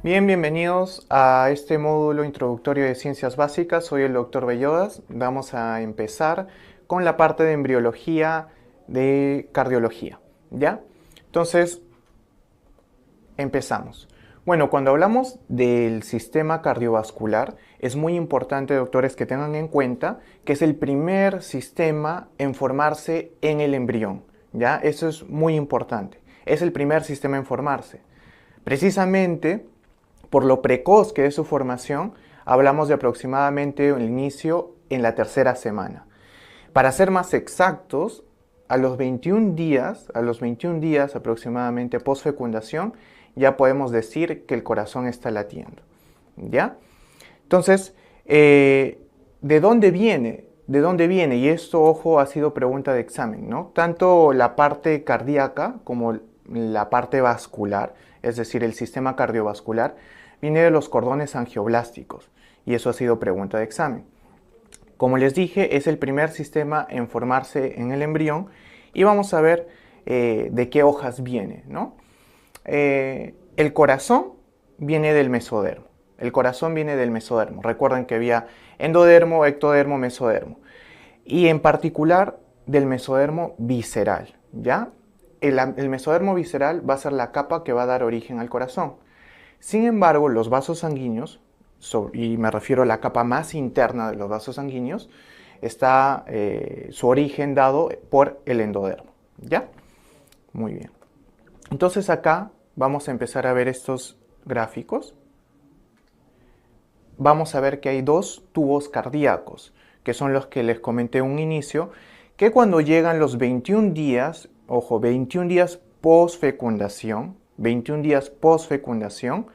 Bien, bienvenidos a este módulo introductorio de Ciencias Básicas. Soy el doctor Bellodas. Vamos a empezar con la parte de embriología de cardiología, ¿ya? Entonces, empezamos. Bueno, cuando hablamos del sistema cardiovascular, es muy importante, doctores, que tengan en cuenta que es el primer sistema en formarse en el embrión, ¿ya? Eso es muy importante. Es el primer sistema en formarse. Precisamente, por lo precoz que es su formación, hablamos de aproximadamente el inicio en la tercera semana. Para ser más exactos, a los 21 días aproximadamente post-fecundación, ya podemos decir que el corazón está latiendo, ¿ya? Entonces, ¿de dónde viene? ¿De dónde viene? Y esto, ojo, ha sido pregunta de examen, ¿no? Tanto la parte cardíaca como la parte vascular, es decir, el sistema cardiovascular, viene de los cordones angioblásticos, y eso ha sido pregunta de examen. Como les dije, es el primer sistema en formarse en el embrión, y vamos a ver de qué hojas viene, ¿no? El corazón viene del mesodermo. El corazón viene del mesodermo. Recuerden que había endodermo, ectodermo, mesodermo. Y en particular del mesodermo visceral, ¿ya? El mesodermo visceral va a ser la capa que va a dar origen al corazón. Sin embargo, los vasos sanguíneos, y me refiero a la capa más interna de los vasos sanguíneos, está su origen dado por el endodermo, ¿ya? Muy bien. Entonces acá vamos a empezar a ver estos gráficos. Vamos a ver que hay dos tubos cardíacos, que son los que les comenté un inicio, que cuando llegan los 21 días, ojo, 21 días post-fecundación, 21 días post-fecundación,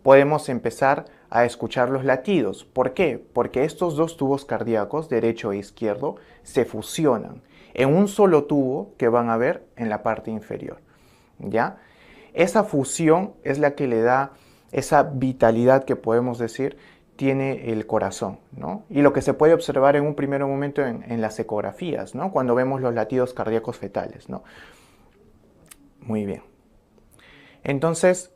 podemos empezar a escuchar los latidos. ¿Por qué? Porque estos dos tubos cardíacos, derecho e izquierdo, se fusionan en un solo tubo que van a ver en la parte inferior, ¿ya? Esa fusión es la que le da esa vitalidad que podemos decir tiene el corazón, ¿no? Y lo que se puede observar en un primer momento en las ecografías, ¿no? Cuando vemos los latidos cardíacos fetales, ¿no? Muy bien. Entonces,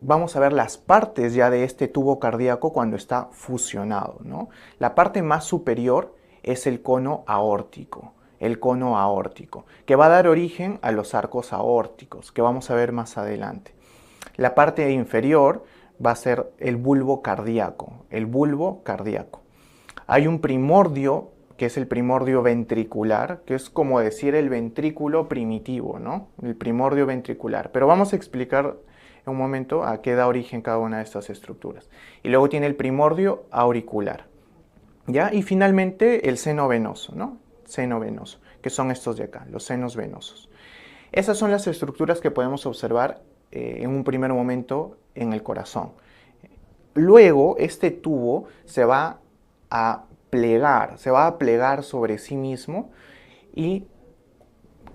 vamos a ver las partes ya de este tubo cardíaco cuando está fusionado, ¿no? La parte más superior es el cono aórtico, que va a dar origen a los arcos aórticos, que vamos a ver más adelante. La parte inferior va a ser el bulbo cardíaco, Hay un primordio, que es el primordio ventricular, que es como decir el ventrículo primitivo, ¿no? El primordio ventricular. Pero vamos a explicar en un momento a qué da origen cada una de estas estructuras. Y luego tiene el primordio auricular, ¿ya? Y finalmente el seno venoso, ¿no? Seno venoso, que son estos de acá, los senos venosos. Esas son las estructuras que podemos observar en un primer momento en el corazón. Luego, este tubo se va a plegar sobre sí mismo, y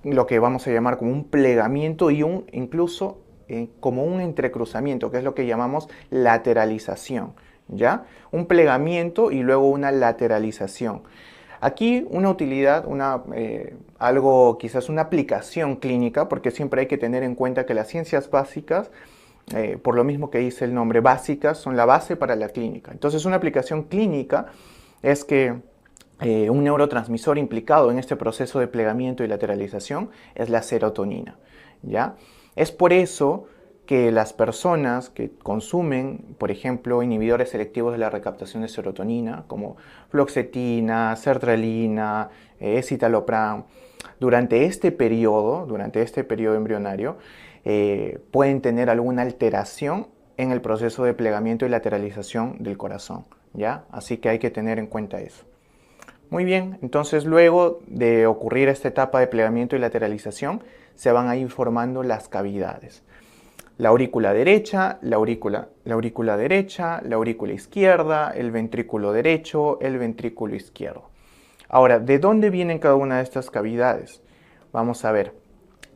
lo que vamos a llamar como un plegamiento y incluso como un entrecruzamiento, que es lo que llamamos lateralización, ¿ya? Un plegamiento y luego una lateralización. Aquí una utilidad, algo quizás una aplicación clínica, porque siempre hay que tener en cuenta que las ciencias básicas, por lo mismo que dice el nombre, básicas, son la base para la clínica. Entonces una aplicación clínica es que un neurotransmisor implicado en este proceso de plegamiento y lateralización es la serotonina, ¿ya? Es por eso que las personas que consumen, por ejemplo, inhibidores selectivos de la recaptación de serotonina, como fluoxetina, sertralina, escitalopram, durante este periodo embrionario, pueden tener alguna alteración en el proceso de plegamiento y lateralización del corazón, ¿ya? Así que hay que tener en cuenta eso. Muy bien, entonces luego de ocurrir esta etapa de plegamiento y lateralización, se van a ir formando las cavidades. La aurícula derecha, la aurícula derecha, la aurícula izquierda, el ventrículo derecho, el ventrículo izquierdo. Ahora, ¿de dónde vienen cada una de estas cavidades? Vamos a ver.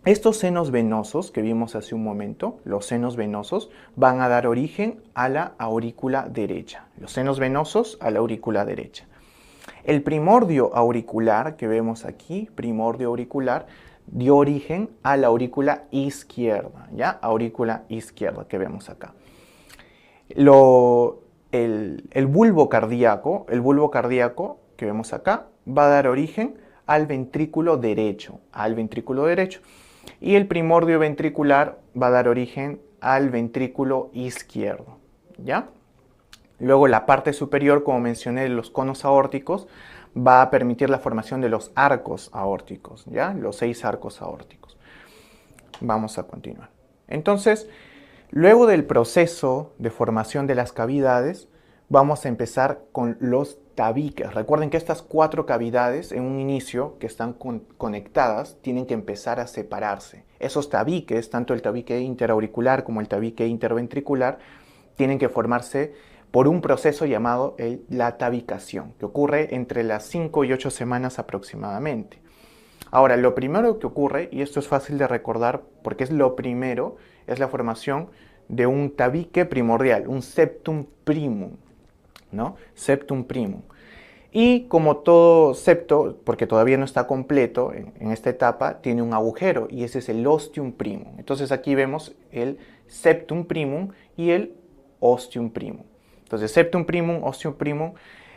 Estos senos venosos que vimos hace un momento, los senos venosos, van a dar origen a la aurícula derecha. Los senos venosos a la aurícula derecha. El primordio auricular que vemos aquí, primordio auricular, dio origen a la aurícula izquierda, ¿ya? Aurícula izquierda que vemos acá. El bulbo cardíaco, que vemos acá, va a dar origen al ventrículo derecho, y el primordio ventricular va a dar origen al ventrículo izquierdo, ¿ya? Luego la parte superior, como mencioné, de los conos aórticos, va a permitir la formación de los arcos aórticos, ¿ya? Los 6 arcos aórticos. Vamos a continuar. Entonces, luego del proceso de formación de las cavidades, vamos a empezar con los tabiques. Recuerden que estas 4 cavidades en un inicio que están conectadas tienen que empezar a separarse. Esos tabiques, tanto el tabique interauricular como el tabique interventricular, tienen que formarse por un proceso llamado la tabicación, que ocurre entre las 5 y 8 semanas aproximadamente. Ahora, lo primero que ocurre, y esto es fácil de recordar porque es lo primero, es la formación de un tabique primordial, un septum primum, ¿no? Septum primum. Y como todo septo, porque todavía no está completo en esta etapa, tiene un agujero y ese es el ostium primum. Entonces aquí vemos el septum primum y el ostium primum. Entonces septum primum, ostium primum,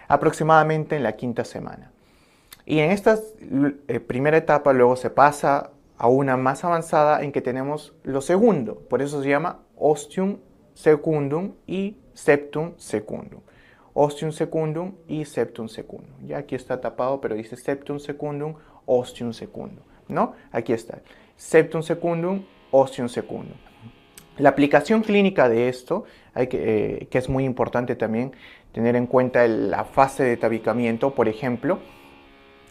aproximadamente en la 5ª semana. Y en esta primera etapa luego se pasa a una más avanzada en que tenemos lo segundo. Por eso se llama ostium secundum y septum secundum. Ostium secundum y septum secundum. Ya aquí está tapado, pero dice septum secundum, ostium secundum, ¿no? Aquí está. Septum secundum, ostium secundum. La aplicación clínica de esto, que es muy importante también tener en cuenta la fase de tabicamiento, por ejemplo,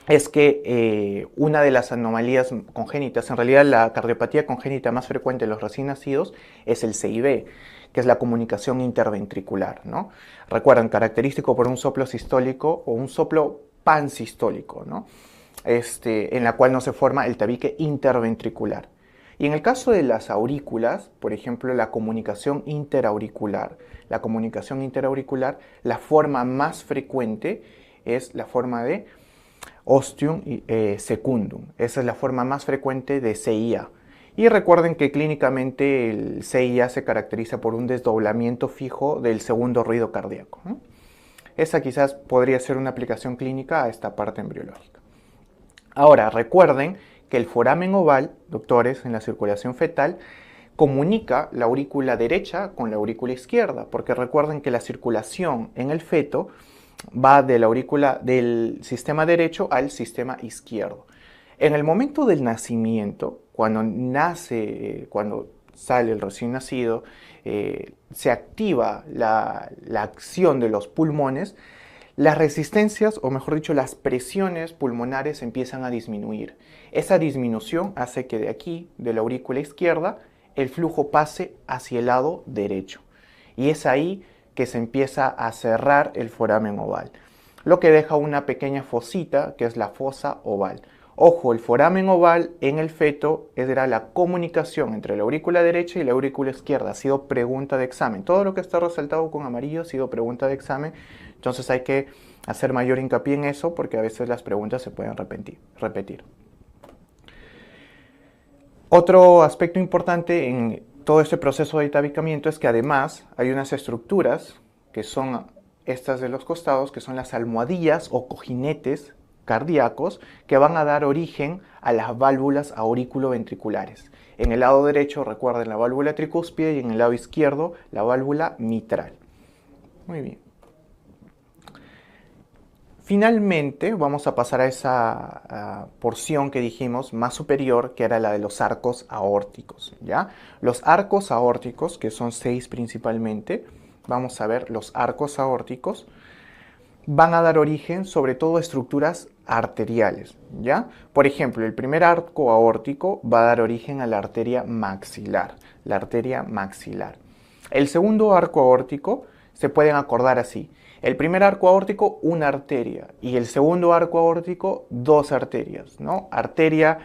es que una de las anomalías congénitas, en realidad la cardiopatía congénita más frecuente en los recién nacidos es el CIB, que es la comunicación interventricular, ¿no? Recuerdan, característico por un soplo sistólico o un soplo pansistólico, ¿no? En la cual no se forma el tabique interventricular. Y en el caso de las aurículas, por ejemplo, la comunicación interauricular, la forma más frecuente es la forma de ostium secundum. Esa es la forma más frecuente de CIA. Y recuerden que clínicamente el CIA se caracteriza por un desdoblamiento fijo del segundo ruido cardíaco, ¿no? Esa quizás podría ser una aplicación clínica a esta parte embriológica. Ahora, recuerden que el foramen oval, doctores, en la circulación fetal, comunica la aurícula derecha con la aurícula izquierda, porque recuerden que la circulación en el feto va de la aurícula del sistema derecho al sistema izquierdo. En el momento del nacimiento, cuando sale el recién nacido, se activa la acción de los pulmones, las resistencias, o mejor dicho, las presiones pulmonares empiezan a disminuir. Esa disminución hace que de aquí, de la aurícula izquierda, el flujo pase hacia el lado derecho. Y es ahí que se empieza a cerrar el foramen oval, lo que deja una pequeña fosita que es la fosa oval. Ojo, el foramen oval en el feto era la comunicación entre la aurícula derecha y la aurícula izquierda. Ha sido pregunta de examen. Todo lo que está resaltado con amarillo ha sido pregunta de examen. Entonces hay que hacer mayor hincapié en eso porque a veces las preguntas se pueden repetir. Otro aspecto importante en todo este proceso de tabicamiento es que además hay unas estructuras que son estas de los costados, que son las almohadillas o cojinetes cardíacos que van a dar origen a las válvulas aurículo-ventriculares. En el lado derecho, recuerden, la válvula tricúspide y en el lado izquierdo, la válvula mitral. Muy bien. Finalmente, vamos a pasar a esa porción que dijimos más superior, que era la de los arcos aórticos, ¿ya? Los arcos aórticos, que son 6 principalmente, vamos a ver, los arcos aórticos van a dar origen sobre todo a estructuras arteriales, ¿ya? Por ejemplo, el primer arco aórtico va a dar origen a la arteria maxilar, El segundo arco aórtico se pueden acordar así. El primer arco aórtico, una arteria, y el segundo arco aórtico, 2 arterias, ¿no? Arteria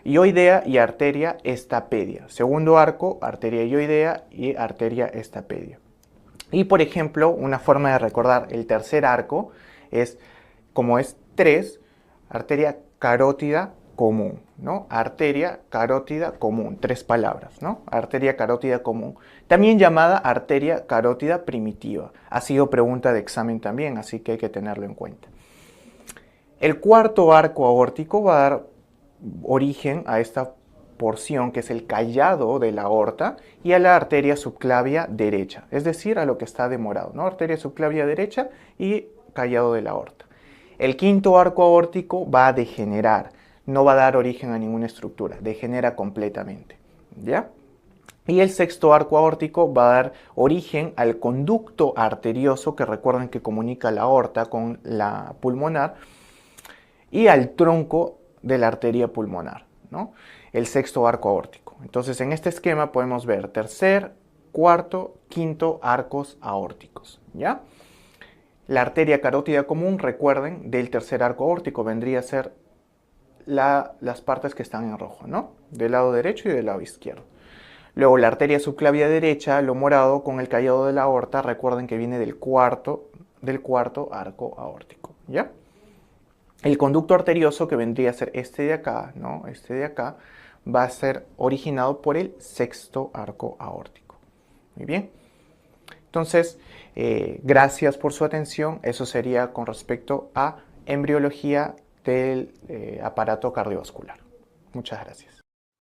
ioidea y arteria estapedia. Segundo arco, arteria ioidea y arteria estapedia. Y por ejemplo, una forma de recordar el tercer arco es, como es 3, arteria carótida común, ¿no? Arteria carótida común, 3 palabras, ¿no? Arteria carótida común, también llamada arteria carótida primitiva. Ha sido pregunta de examen también, así que hay que tenerlo en cuenta. El cuarto arco aórtico va a dar origen a esta porción que es el callado de la aorta y a la arteria subclavia derecha, es decir, a lo que está de morado, ¿no? Arteria subclavia derecha y callado de la aorta. El quinto arco aórtico va a degenerar, no va a dar origen a ninguna estructura, degenera completamente, ¿ya? Y el sexto arco aórtico va a dar origen al conducto arterioso, que recuerden que comunica la aorta con la pulmonar, y al tronco de la arteria pulmonar, ¿no? El sexto arco aórtico. Entonces, en este esquema podemos ver tercer, cuarto, quinto arcos aórticos, ¿ya? La arteria carótida común, recuerden, del tercer arco aórtico vendría a ser las partes que están en rojo, ¿no? Del lado derecho y del lado izquierdo. Luego la arteria subclavia derecha, lo morado con el callado de la aorta, recuerden que viene del cuarto arco aórtico, ¿ya? El conducto arterioso, que vendría a ser este de acá, ¿no? Este de acá, va a ser originado por el sexto arco aórtico. Muy bien. Entonces, gracias por su atención. Eso sería con respecto a embriología del aparato cardiovascular. Muchas gracias.